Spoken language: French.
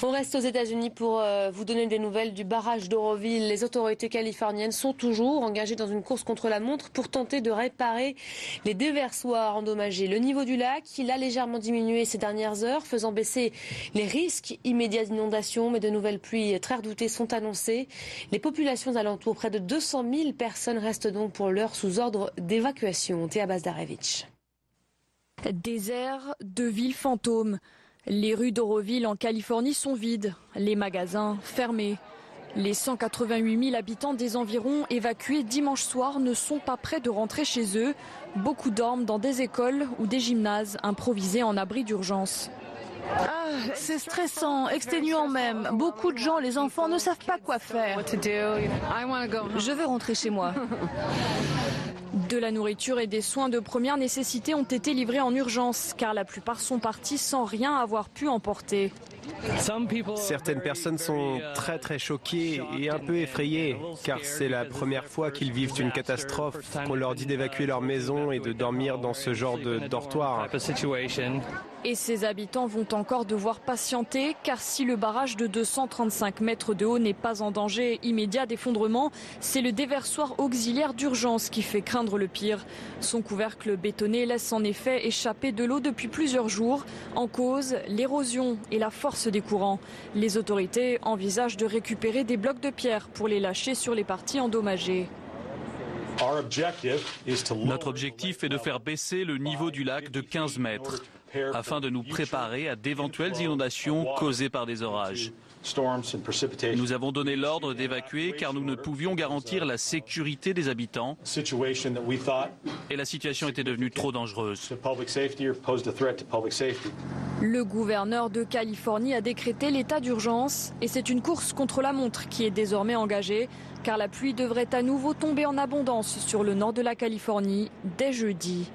On reste aux États-Unis pour vous donner des nouvelles du barrage d'Oroville. Les autorités californiennes sont toujours engagées dans une course contre la montre pour tenter de réparer les déversoirs endommagés. Le niveau du lac, il a légèrement diminué ces dernières heures, faisant baisser les risques immédiats d'inondation, mais de nouvelles pluies très redoutées sont annoncées. Les populations alentours, près de 200 000 personnes, restent donc pour l'heure sous ordre d'évacuation. Théa Bazdarevich. Désert de villes fantômes. Les rues d'Oroville en Californie sont vides, les magasins fermés. Les 188 000 habitants des environs évacués dimanche soir ne sont pas prêts de rentrer chez eux. Beaucoup dorment dans des écoles ou des gymnases improvisés en abri d'urgence. C'est stressant, exténuant même. Beaucoup de gens, les enfants, ne savent pas quoi faire. Je veux rentrer chez moi. De la nourriture et des soins de première nécessité ont été livrés en urgence, car la plupart sont partis sans rien avoir pu emporter. Certaines personnes sont très choquées et un peu effrayées, car c'est la première fois qu'ils vivent une catastrophe, qu'on leur dit d'évacuer leur maison et de dormir dans ce genre de dortoir. Et ces habitants vont encore devoir patienter, car si le barrage de 235 mètres de haut n'est pas en danger immédiat d'effondrement, c'est le déversoir auxiliaire d'urgence qui fait craindre le pire. Son couvercle bétonné laisse en effet échapper de l'eau depuis plusieurs jours. En cause, l'érosion et la force des courants. Les autorités envisagent de récupérer des blocs de pierre pour les lâcher sur les parties endommagées. Notre objectif est de faire baisser le niveau du lac de 15 mètres, afin de nous préparer à d'éventuelles inondations causées par des orages. Nous avons donné l'ordre d'évacuer car nous ne pouvions garantir la sécurité des habitants et la situation était devenue trop dangereuse. Le gouverneur de Californie a décrété l'état d'urgence et c'est une course contre la montre qui est désormais engagée car la pluie devrait à nouveau tomber en abondance sur le nord de la Californie dès jeudi.